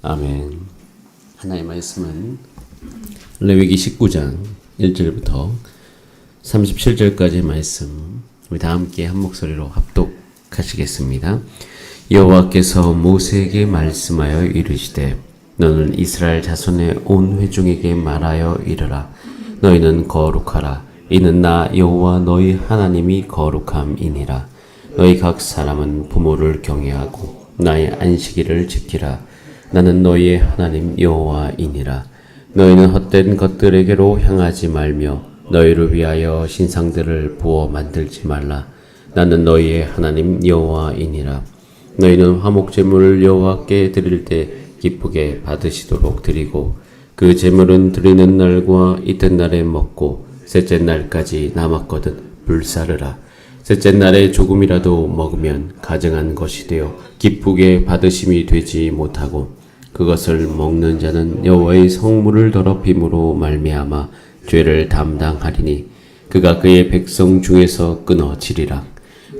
아멘. 하나님의 말씀은 레위기 19장 1절부터 37절까지의 말씀, 우리 다 함께 한 목소리로 합독하시겠습니다. 여호와께서 모세에게 말씀하여 이르시되 너는 이스라엘 자손의 온 회중에게 말하여 이르라. 너희는 거룩하라. 이는 나 여호와 너희 하나님이 거룩함이니라. 너희 각 사람은 부모를 경외하고 나의 안식일을 지키라. 나는 너희의 하나님 여호와이니라. 너희는 헛된 것들에게로 향하지 말며 너희를 위하여 신상들을 부어 만들지 말라. 나는 너희의 하나님 여호와이니라. 너희는 화목 제물을 여호와께 드릴 때 기쁘게 받으시도록 드리고 그 제물은 드리는 날과 이튿날에 먹고 셋째 날까지 남았거든 불사르라. 셋째 날에 조금이라도 먹으면 가증한 것이 되어 기쁘게 받으심이 되지 못하고 그것을 먹는 자는 여호와의 성물을 더럽힘으로 말미암아 죄를 담당하리니 그가 그의 백성 중에서 끊어지리라.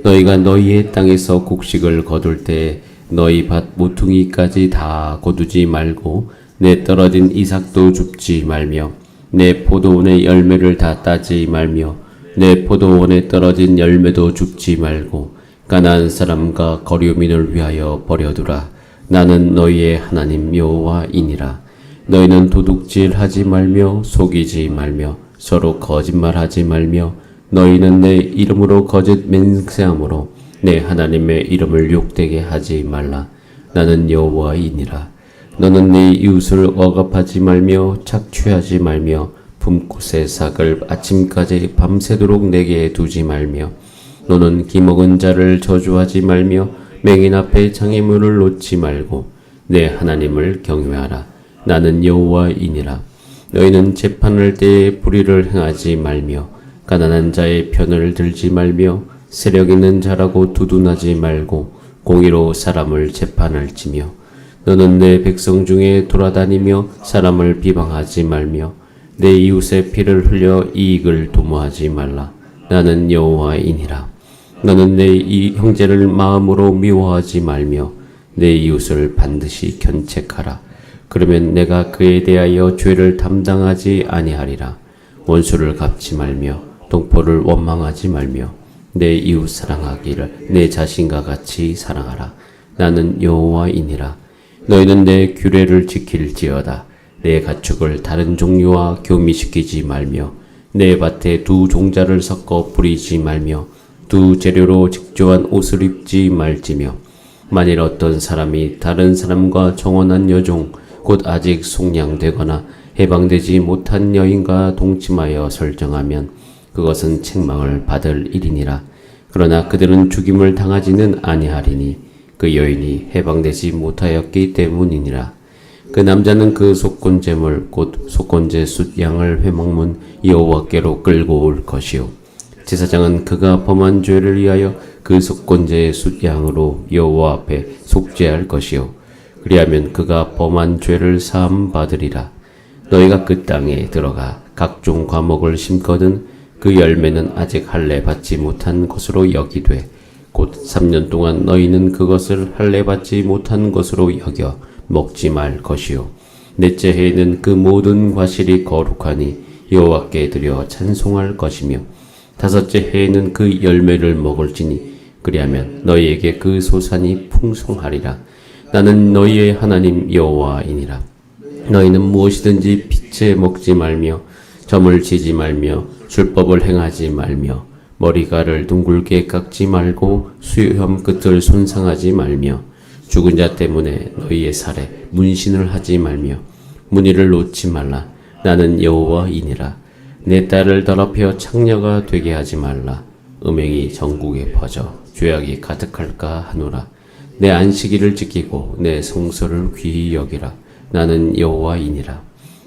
너희가 너희의 땅에서 곡식을 거둘 때 너희 밭 모퉁이까지 다 거두지 말고 내 떨어진 이삭도 줍지 말며 내 포도원의 열매를 다 따지 말며 내 포도원에 떨어진 열매도 줍지 말고 가나안 사람과 거류민을 위하여 버려두라. 나는 너희의 하나님 여호와이니라. 너희는 도둑질하지 말며 속이지 말며 서로 거짓말하지 말며 너희는 내 이름으로 거짓 맹세함으로 내 하나님의 이름을 욕되게 하지 말라. 나는 여호와이니라. 너는 네 이웃을 억압하지 말며 착취하지 말며 품꽃의 삭을 아침까지 밤새도록 내게 두지 말며 너는 기먹은 자를 저주하지 말며 맹인 앞에 장애물을 놓지 말고 내 하나님을 경외하라. 나는 여호와이니라. 너희는 재판할 때에 불의를 행하지 말며 가난한 자의 편을 들지 말며 세력 있는 자라고 두둔하지 말고 공의로 사람을 재판할지며 너는 내 백성 중에 돌아다니며 사람을 비방하지 말며 내 이웃의 피를 흘려 이익을 도모하지 말라. 나는 여호와이니라. 너는 내 이 형제를 마음으로 미워하지 말며 내 이웃을 반드시 견책하라. 그러면 내가 그에 대하여 죄를 담당하지 아니하리라. 원수를 갚지 말며 동포를 원망하지 말며 내 이웃 사랑하기를 내 자신과 같이 사랑하라. 나는 여호와이니라. 너희는 내 규례를 지킬지어다. 내 가축을 다른 종류와 교미시키지 말며 내 밭에 두 종자를 섞어 부리지 말며 두 재료로 직조한 옷을 입지 말지며 만일 어떤 사람이 다른 사람과 정혼한 여종 곧 아직 속량되거나 해방되지 못한 여인과 동침하여 설정하면 그것은 책망을 받을 일이니라. 그러나 그들은 죽임을 당하지는 아니하리니 그 여인이 해방되지 못하였기 때문이니라. 그 남자는 그 속건제물 곧 속건제 숫 양을 회막문 여호와께로 끌고 올 것이요 제사장은 그가 범한 죄를 위하여 그 속건제의 숫 양으로 여호와 앞에 속죄할 것이요 그리하면 그가 범한 죄를 사함 받으리라. 너희가 그 땅에 들어가 각종 과목을 심거든 그 열매는 아직 할례 받지 못한 것으로 여기되 곧 3년 동안 너희는 그것을 할례 받지 못한 것으로 여겨 먹지 말 것이요 넷째 해에는 그 모든 과실이 거룩하니 여호와께 드려 찬송할 것이며 다섯째 해에는 그 열매를 먹을지니 그리하면 너희에게 그 소산이 풍성하리라. 나는 너희의 하나님 여호와이니라. 너희는 무엇이든지 빛에 먹지 말며 점을 지지 말며 술법을 행하지 말며 머리카락을 둥글게 깎지 말고 수염 끝을 손상하지 말며 죽은 자 때문에 너희의 살에 문신을 하지 말며 무늬를 놓지 말라. 나는 여호와이니라. 내 딸을 더럽혀 창녀가 되게 하지 말라. 음행이 전국에 퍼져 죄악이 가득할까 하노라. 내 안식일을 지키고 내 성소를 귀히 여기라. 나는 여호와이니라.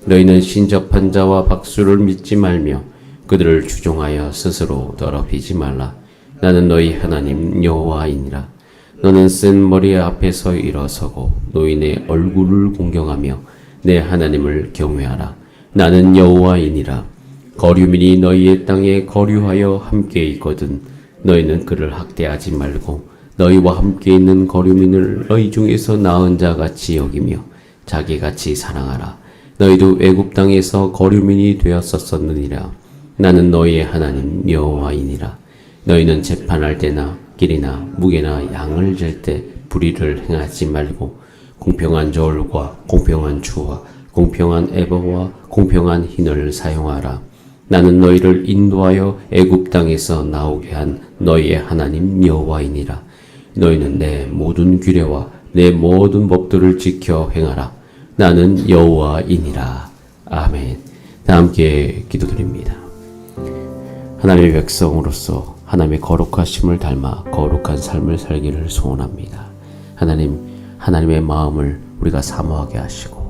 너희는 신접한 자와 박수를 믿지 말며 그들을 추종하여 스스로 더럽히지 말라. 나는 너희 하나님 여호와이니라. 너는 쓴 머리 앞에서 일어서고 노인의 얼굴을 공경하며 내 하나님을 경외하라. 나는 여호와이니라. 거류민이 너희의 땅에 거류하여 함께 있거든 너희는 그를 학대하지 말고 너희와 함께 있는 거류민을 너희 중에서 나은 자 같이 여기며 자기같이 사랑하라. 너희도 애굽 땅에서 거류민이 되었었느니라. 나는 너희의 하나님 여호와이니라. 너희는 재판할 때나 길이나 무게나 양을 잴 때 불의를 행하지 말고 공평한 저울과 공평한 추와 공평한 에버와 공평한 흰을 사용하라. 나는 너희를 인도하여 애굽 땅에서 나오게 한 너희의 하나님 여호와이니라. 너희는 내 모든 규례와 내 모든 법들을 지켜 행하라. 나는 여호와이니라. 아멘. 다 함께 기도드립니다. 하나님의 백성으로서 하나님의 거룩하심을 닮아 거룩한 삶을 살기를 소원합니다. 하나님의 마음을 우리가 사모하게 하시고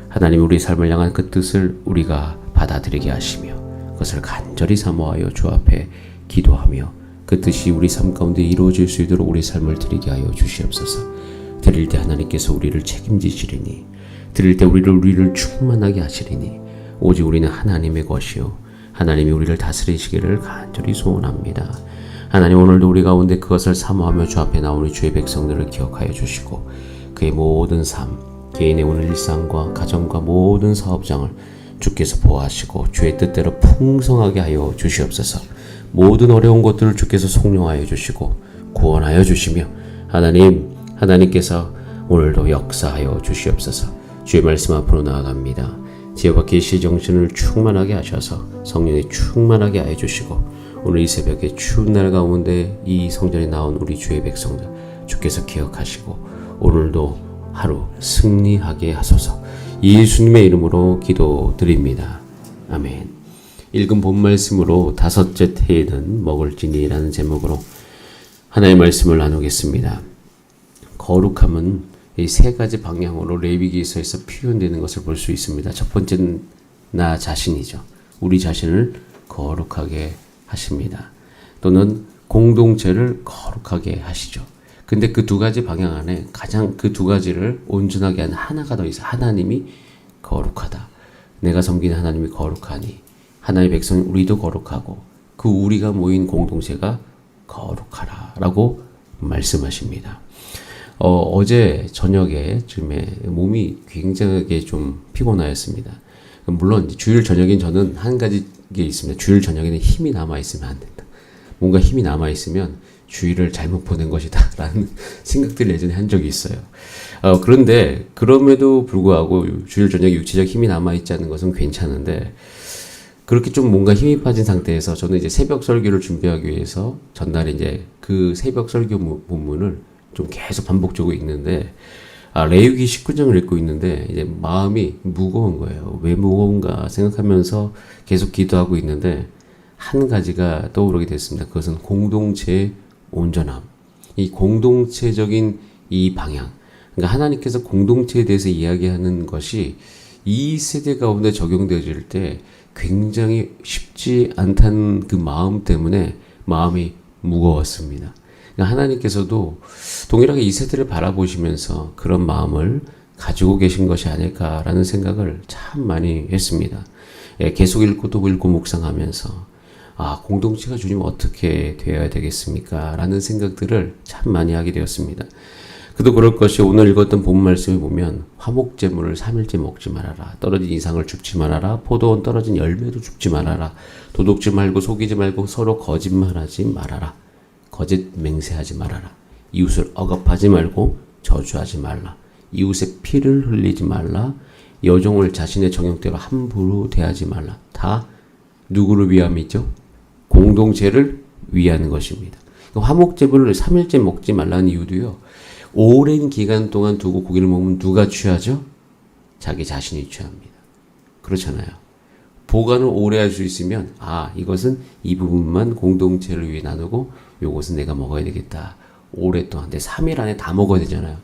하나님 우리 삶을 향한 그 뜻을 우리가 받아들이게 하시며 그것을 간절히 사모하여 주 앞에 기도하며 그 뜻이 우리 삶 가운데 이루어질 수 있도록 우리 삶을 드리게 하여 주시옵소서. 드릴 때 하나님께서 우리를 책임지시리니 드릴 때 우리를 충만하게 하시리니 오직 우리는 하나님의 것이요 하나님이 우리를 다스리시기를 간절히 소원합니다. 하나님 오늘도 우리 가운데 그것을 사모하며 주 앞에 나온 우리 주의 백성들을 기억하여 주시고 그의 모든 삶, 개인의 오늘 일상과 가정과 모든 사업장을 주께서 보호하시고 주의 뜻대로 풍성하게 하여 주시옵소서. 모든 어려운 것들을 주께서 속량하여 주시고 구원하여 주시며 하나님께서 오늘도 역사하여 주시옵소서. 주의 말씀 앞으로 나아갑니다. 지혜와 계시의 정신을 충만하게 하셔서 성령이 충만하게 하여 주시고 오늘 이 새벽에 추운 날 가운데 이 성전에 나온 우리 주의 백성들 주께서 기억하시고 오늘도 하루 승리하게 하소서. 예수님의 이름으로 기도드립니다. 아멘. 읽은 본 말씀으로 다섯째 태에는 먹을지니라는 제목으로 하나의 말씀을 나누겠습니다. 거룩함은 이 세 가지 방향으로 레위기서에서 표현되는 것을 볼 수 있습니다. 첫 번째는 나 자신이죠. 우리 자신을 거룩하게 하십니다. 또는 공동체를 거룩하게 하시죠. 근데 그 두 가지 방향 안에 가장 그 두 가지를 온전하게 하는 하나가 더 있어요. 하나님이 거룩하다. 내가 섬기는 하나님이 거룩하니 하나님의 백성 우리도 거룩하고 그 우리가 모인 공동체가 거룩하라 라고 말씀하십니다. 어제 저녁에 몸이 굉장하게 좀 피곤하였습니다. 물론 주일 저녁엔 저는 한 가지 게 있습니다. 주일 저녁에는 힘이 남아있으면 안 된다. 뭔가 힘이 남아있으면 주일을 잘못 보낸 것이다 라는 생각들을 예전에 한 적이 있어요. 그런데 그럼에도 불구하고 주일 저녁에 육체적 힘이 남아있지 않은 것은 괜찮은데 그렇게 좀 뭔가 힘이 빠진 상태에서 저는 이제 새벽 설교를 준비하기 위해서 전날에 이제 그 새벽 설교 본문을 좀 계속 반복적으로 읽는데 레위기 19장을 읽고 있는데 이제 마음이 무거운 거예요. 왜 무거운가 생각하면서 계속 기도하고 있는데 한 가지가 떠오르게 됐습니다. 그것은 공동체의 온전함. 이 공동체적인 이 방향. 그러니까 하나님께서 공동체에 대해서 이야기하는 것이 이 세대 가운데 적용되어질 때 굉장히 쉽지 않다는 그 마음 때문에 마음이 무거웠습니다. 하나님께서도 동일하게 이 세대를 바라보시면서 그런 마음을 가지고 계신 것이 아닐까라는 생각을 참 많이 했습니다. 계속 읽고 또 읽고 묵상하면서 공동체가 주님 어떻게 되어야 되겠습니까? 라는 생각들을 참 많이 하게 되었습니다. 그도 그럴 것이 오늘 읽었던 본 말씀에 보면 화목제물을 3일째 먹지 말아라. 떨어진 이상을 줍지 말아라. 포도원 떨어진 열매도 줍지 말아라. 도둑지 말고 속이지 말고 서로 거짓말하지 말아라. 거짓 맹세하지 말아라. 이웃을 억압하지 말고 저주하지 말라. 이웃의 피를 흘리지 말라. 여종을 자신의 정욕대로 함부로 대하지 말라. 다 누구를 위함이죠? 공동체를 위하는 것입니다. 화목제물을 3일째 먹지 말라는 이유도요. 오랜 기간 동안 두고 고기를 먹으면 누가 취하죠? 자기 자신이 취합니다. 그렇잖아요. 보관을 오래 할 수 있으면 이것은 이 부분만 공동체를 위해 나누고 요것은 내가 먹어야 되겠다. 오랫동안. 근데 3일 안에 다 먹어야 되잖아요.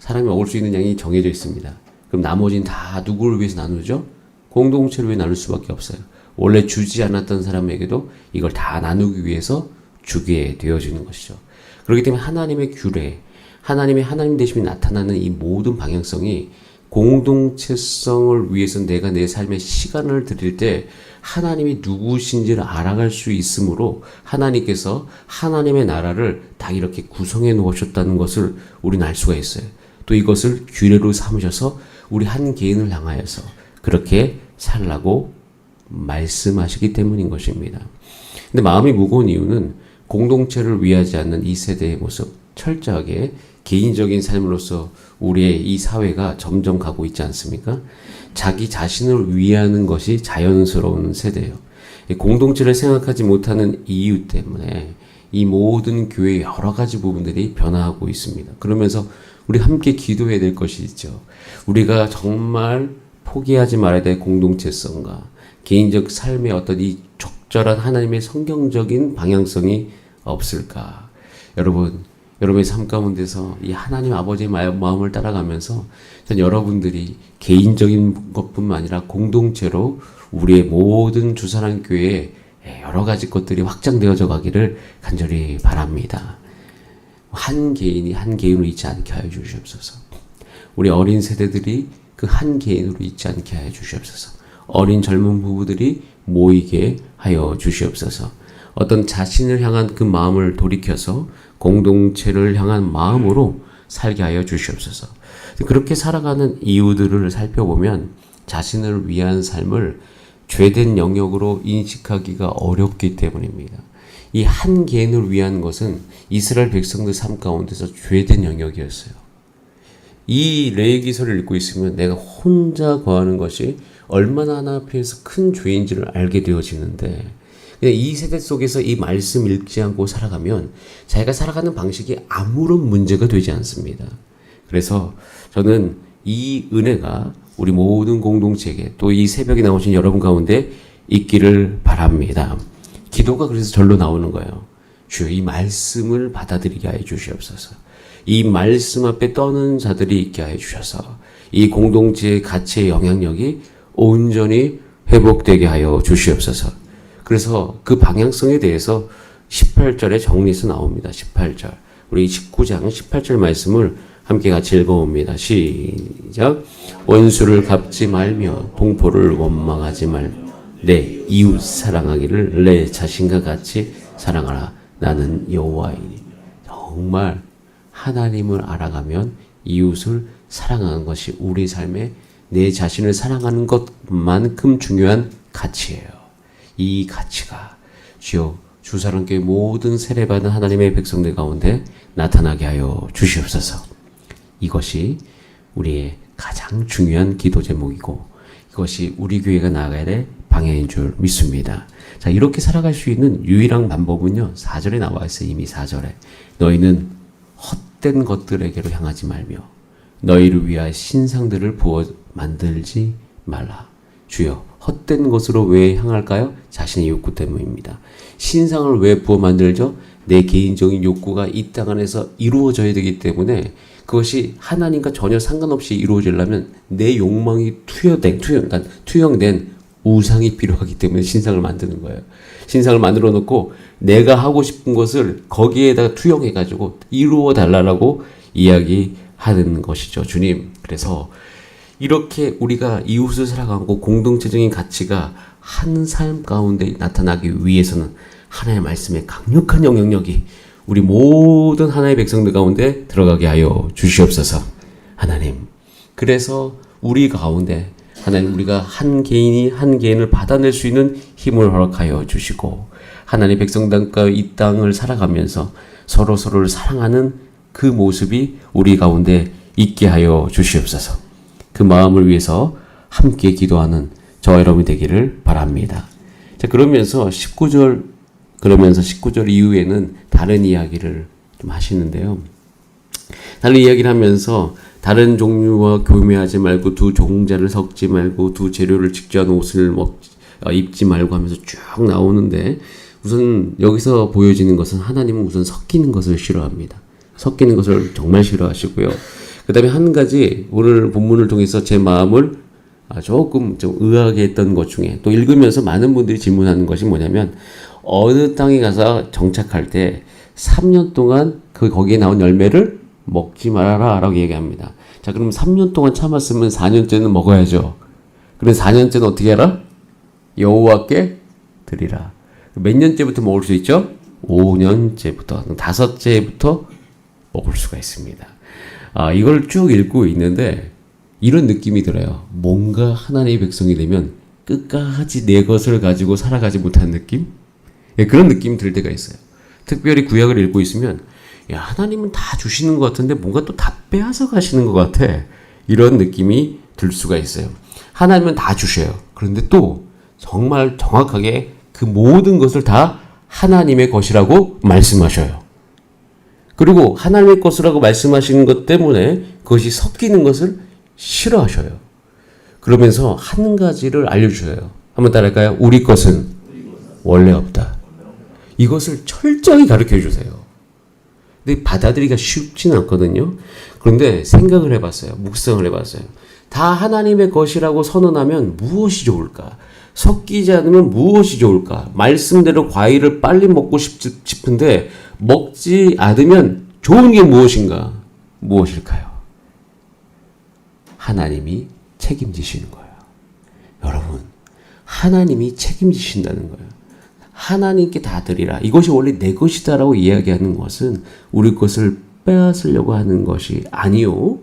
사람이 먹을 수 있는 양이 정해져 있습니다. 그럼 나머지는 다 누구를 위해서 나누죠? 공동체를 위해 나눌 수밖에 없어요. 원래 주지 않았던 사람에게도 이걸 다 나누기 위해서 주게 되어지는 것이죠. 그렇기 때문에 하나님의 규례, 하나님의 하나님 되심이 나타나는 이 모든 방향성이 공동체성을 위해서 내가 내 삶에 시간을 드릴 때 하나님이 누구신지를 알아갈 수 있으므로 하나님께서 하나님의 나라를 다 이렇게 구성해 놓으셨다는 것을 우리는 알 수가 있어요. 또 이것을 규례로 삼으셔서 우리 한 개인을 향하여서 그렇게 살라고 말씀하시기 때문인 것입니다. 근데 마음이 무거운 이유는 공동체를 위하지 않는 이 세대의 모습, 철저하게 개인적인 삶으로서 우리의 이 사회가 점점 가고 있지 않습니까? 자기 자신을 위하는 것이 자연스러운 세대예요. 공동체를 생각하지 못하는 이유 때문에 이 모든 교회의 여러 가지 부분들이 변화하고 있습니다. 그러면서 우리 함께 기도해야 될 것이 있죠. 우리가 정말 포기하지 말아야 될 공동체성과 개인적 삶의 어떤 이 적절한 하나님의 성경적인 방향성이 없을까? 여러분의 삶 가운데서 이 하나님 아버지의 마음을 따라가면서 전 여러분들이 개인적인 것뿐만 아니라 공동체로 우리의 모든 주사랑 교회에 여러 가지 것들이 확장되어져 가기를 간절히 바랍니다. 한 개인이 한 개인으로 있지 않게 하여 주시옵소서. 우리 어린 세대들이 그 한 개인으로 있지 않게 하여 주시옵소서. 어린 젊은 부부들이 모이게 하여 주시옵소서. 어떤 자신을 향한 그 마음을 돌이켜서 공동체를 향한 마음으로 살게 하여 주시옵소서. 그렇게 살아가는 이유들을 살펴보면 자신을 위한 삶을 죄된 영역으로 인식하기가 어렵기 때문입니다. 이 한 개인을 위한 것은 이스라엘 백성들 삶 가운데서 죄된 영역이었어요. 이 레위기서를 읽고 있으면 내가 혼자 거하는 것이 얼마나 하나님 앞에서 큰 죄인지를 알게 되어지는데, 이 세대 속에서 이 말씀 읽지 않고 살아가면 자기가 살아가는 방식이 아무런 문제가 되지 않습니다. 그래서 저는 이 은혜가 우리 모든 공동체에게 또 이 새벽에 나오신 여러분 가운데 있기를 바랍니다. 기도가 그래서 절로 나오는 거예요. 주여, 이 말씀을 받아들이게 하여 주시옵소서. 이 말씀 앞에 떠는 자들이 있게 하여 주셔서 이 공동체의 가치의 영향력이 온전히 회복되게 하여 주시옵소서. 그래서 그 방향성에 대해서 18절에 정리해서 나옵니다. 18절. 우리 19장 18절 말씀을 함께 같이 읽어봅니다. 시작. 원수를 갚지 말며 동포를 원망하지 말며 내 이웃 사랑하기를 내 자신과 같이 사랑하라. 나는 여호와이니. 정말 하나님을 알아가면 이웃을 사랑하는 것이 우리 삶에 내 자신을 사랑하는 것만큼 중요한 가치예요. 이 가치가 주여 주사랑교회 모든 세례받은 하나님의 백성들 가운데 나타나게 하여 주시옵소서. 이것이 우리의 가장 중요한 기도 제목이고 이것이 우리 교회가 나아가야 될 방향인 줄 믿습니다. 자, 이렇게 살아갈 수 있는 유일한 방법은요, 4절에 나와 있어요. 이미 4절에 너희는 헛된 것들에게로 향하지 말며 너희를 위하여 신상들을 부어 만들지 말라. 주여, 헛된 것으로 왜 향할까요? 자신의 욕구 때문입니다. 신상을 왜 부어 만들죠? 내 개인적인 욕구가 이 땅 안에서 이루어져야 되기 때문에 그것이 하나님과 전혀 상관없이 이루어지려면 내 욕망이 투영된 우상이 필요하기 때문에 신상을 만드는 거예요. 신상을 만들어 놓고 내가 하고 싶은 것을 거기에다가 투영해가지고 이루어 달라고 이야기하는 것이죠. 주님. 그래서 이렇게 우리가 이웃을 사랑하고 공동체적인 가치가 한 삶 가운데 나타나기 위해서는 하나님의 말씀의 강력한 영향력이 우리 모든 하나님의 백성들 가운데 들어가게 하여 주시옵소서. 하나님. 그래서 우리 가운데 하나님, 우리가 한 개인이 한 개인을 받아낼 수 있는 힘을 허락하여 주시고 하나님 백성들과 이 땅을 살아가면서 서로를 사랑하는 그 모습이 우리 가운데 있게 하여 주시옵소서. 그 마음을 위해서 함께 기도하는 저와 여러분이 되기를 바랍니다. 자, 그러면서 19절 이후에는 다른 이야기를 좀 하시는데요. 다른 이야기를 하면서 다른 종류와 교매하지 말고 두 종자를 섞지 말고 두 재료를 직전 옷을 입지 말고 하면서 쭉 나오는데, 우선 여기서 보여지는 것은 하나님은 우선 섞이는 것을 싫어합니다. 섞이는 것을 정말 싫어하시고요. 그 다음에 한 가지 오늘 본문을 통해서 제 마음을 조금 좀 의아하게 했던 것 중에, 또 읽으면서 많은 분들이 질문하는 것이 뭐냐면, 어느 땅에 가서 정착할 때 3년 동안 거기에 나온 열매를 먹지 말아라 라고 얘기합니다. 자, 그럼 3년 동안 참았으면 4년째는 먹어야죠. 그래서 4년째는 어떻게 해라? 여호와께 드리라. 몇 년째부터 먹을 수 있죠? 5년째부터, 5째부터 먹을 수가 있습니다. 이걸 쭉 읽고 있는데 이런 느낌이 들어요. 뭔가 하나님의 백성이 되면 끝까지 내 것을 가지고 살아가지 못하는 느낌? 예, 그런 느낌이 들 때가 있어요. 특별히 구약을 읽고 있으면 야, 하나님은 다 주시는 것 같은데 뭔가 또 다 빼앗아 가시는 것 같아. 이런 느낌이 들 수가 있어요. 하나님은 다 주셔요. 그런데 또 정말 정확하게 그 모든 것을 다 하나님의 것이라고 말씀하셔요. 그리고 하나님의 것이라고 말씀하시는 것 때문에 그것이 섞이는 것을 싫어하셔요. 그러면서 한 가지를 알려주셔요. 한번 따라할까요? 우리 것은 원래 없다. 이것을 철저히 가르쳐 주세요. 근데 받아들이기가 쉽지는 않거든요. 그런데 생각을 해봤어요. 묵상을 해봤어요. 다 하나님의 것이라고 선언하면 무엇이 좋을까? 섞이지 않으면 무엇이 좋을까? 말씀대로 과일을 빨리 먹고 싶은데 먹지 않으면 좋은 게 무엇인가? 무엇일까요? 하나님이 책임지시는 거예요. 여러분, 하나님이 책임지신다는 거예요. 하나님께 다 드리라. 이것이 원래 내 것이다라고 이야기하는 것은 우리 것을 빼앗으려고 하는 것이 아니요.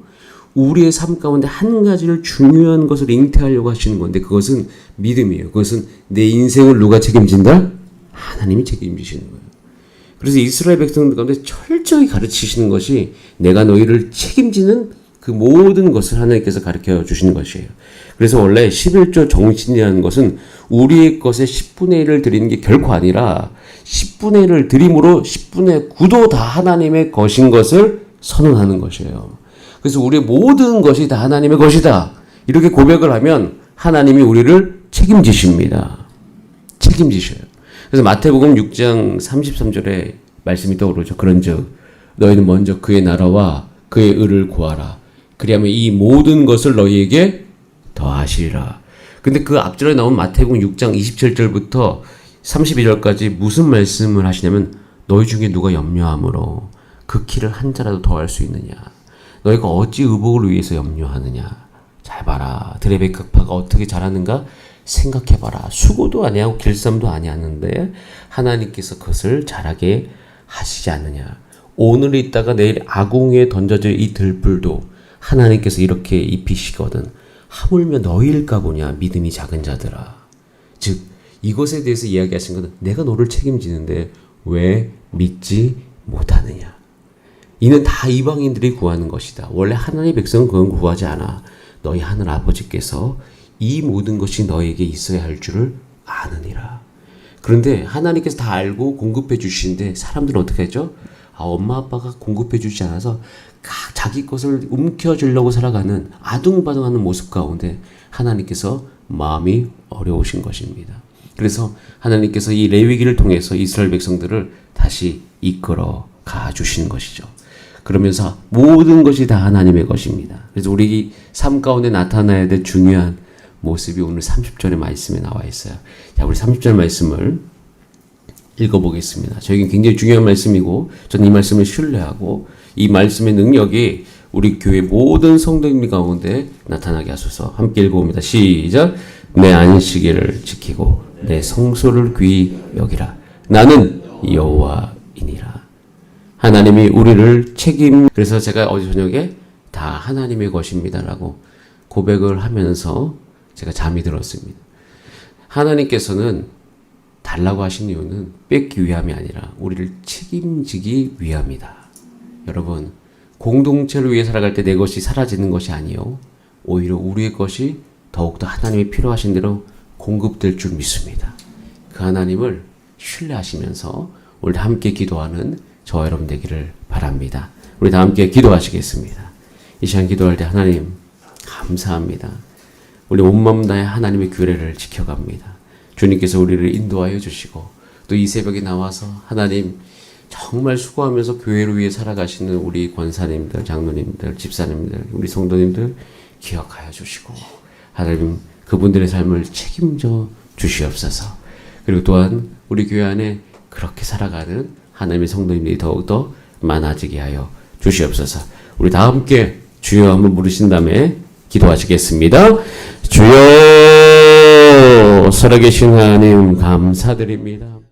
우리의 삶 가운데 한 가지를 중요한 것을 잉태하려고 하시는 건데 그것은 믿음이에요. 그것은 내 인생을 누가 책임진다? 하나님이 책임지시는 거예요. 그래서 이스라엘 백성들 가운데 철저히 가르치시는 것이 내가 너희를 책임지는 그 모든 것을 하나님께서 가르쳐 주시는 것이에요. 그래서 원래 11조 정신이라는 것은 우리의 것의 10분의 1을 드리는 게 결코 아니라 10분의 1을 드림으로 10분의 9도 다 하나님의 것인 것을 선언하는 것이에요. 그래서 우리의 모든 것이 다 하나님의 것이다. 이렇게 고백을 하면 하나님이 우리를 책임지십니다. 책임지셔요. 그래서 마태복음 6장 33절에 말씀이 떠오르죠. 그런즉 너희는 먼저 그의 나라와 그의 의를 구하라. 그리하면 이 모든 것을 너희에게 더하시리라. 근데 그 앞절에 나온 마태복음 6장 27절부터 32절까지 무슨 말씀을 하시냐면 너희 중에 누가 염려함으로 그 키를 한 자라도 더할 수 있느냐. 너희가 어찌 의복을 위해서 염려하느냐. 잘 봐라. 드레베 각파가 어떻게 자라는가 생각해봐라. 수고도 아니하고 길쌈도 아니하는데 하나님께서 그것을 자라게 하시지 않느냐. 오늘 있다가 내일 아궁이에 던져질 이 들불도 하나님께서 이렇게 입히시거든. 하물며 너희일까보냐 믿음이 작은 자들아. 즉 이것에 대해서 이야기하신 것은 내가 너를 책임지는데 왜 믿지 못하느냐. 이는 다 이방인들이 구하는 것이다. 원래 하나님의 백성은 그건 구하지 않아. 너희 하늘 아버지께서 이 모든 것이 너에게 있어야 할 줄을 아느니라. 그런데 하나님께서 다 알고 공급해 주시는데 사람들은 어떻게 하죠? 엄마 아빠가 공급해 주지 않아서 자기 것을 움켜쥐려고 살아가는 아둥바둥하는 모습 가운데 하나님께서 마음이 어려우신 것입니다. 그래서 하나님께서 이 레위기를 통해서 이스라엘 백성들을 다시 이끌어 가 주시는 것이죠. 그러면서 모든 것이 다 하나님의 것입니다. 그래서 우리 삶 가운데 나타나야 될 중요한 모습이 오늘 30절의 말씀에 나와 있어요. 자, 우리 30절 말씀을 읽어보겠습니다. 저에겐 굉장히 중요한 말씀이고 저는 이 말씀을 신뢰하고 이 말씀의 능력이 우리 교회 모든 성도님 가운데 나타나게 하소서. 함께 읽어봅니다. 시작. 내 안식일을 지키고 내 성소를 귀히 여기라. 나는 여호와이니라. 하나님이 우리를 그래서 제가 어제 저녁에 다 하나님의 것입니다라고 고백을 하면서 제가 잠이 들었습니다. 하나님께서는 달라고 하신 이유는 뺏기 위함이 아니라 우리를 책임지기 위함이다. 여러분, 공동체를 위해 살아갈 때 내 것이 사라지는 것이 아니요. 오히려 우리의 것이 더욱더 하나님이 필요하신 대로 공급될 줄 믿습니다. 그 하나님을 신뢰하시면서 오늘 함께 기도하는 저와 여러분 되기를 바랍니다. 우리 다 함께 기도하시겠습니다. 이 시간 기도할 때 하나님 감사합니다. 우리 온몸 다해 하나님의 규례를 지켜갑니다. 주님께서 우리를 인도하여 주시고 또 이 새벽에 나와서 하나님 정말 수고하면서 교회를 위해 살아가시는 우리 권사님들, 장로님들, 집사님들, 우리 성도님들 기억하여 주시고 하나님 그분들의 삶을 책임져 주시옵소서. 그리고 또한 우리 교회 안에 그렇게 살아가는 하나님의 성도님들이 더욱더 많아지게 하여 주시옵소서. 우리 다 함께 주여 한번 부르신 다음에 기도하시겠습니다. 주여 살아계신 하나님 감사드립니다.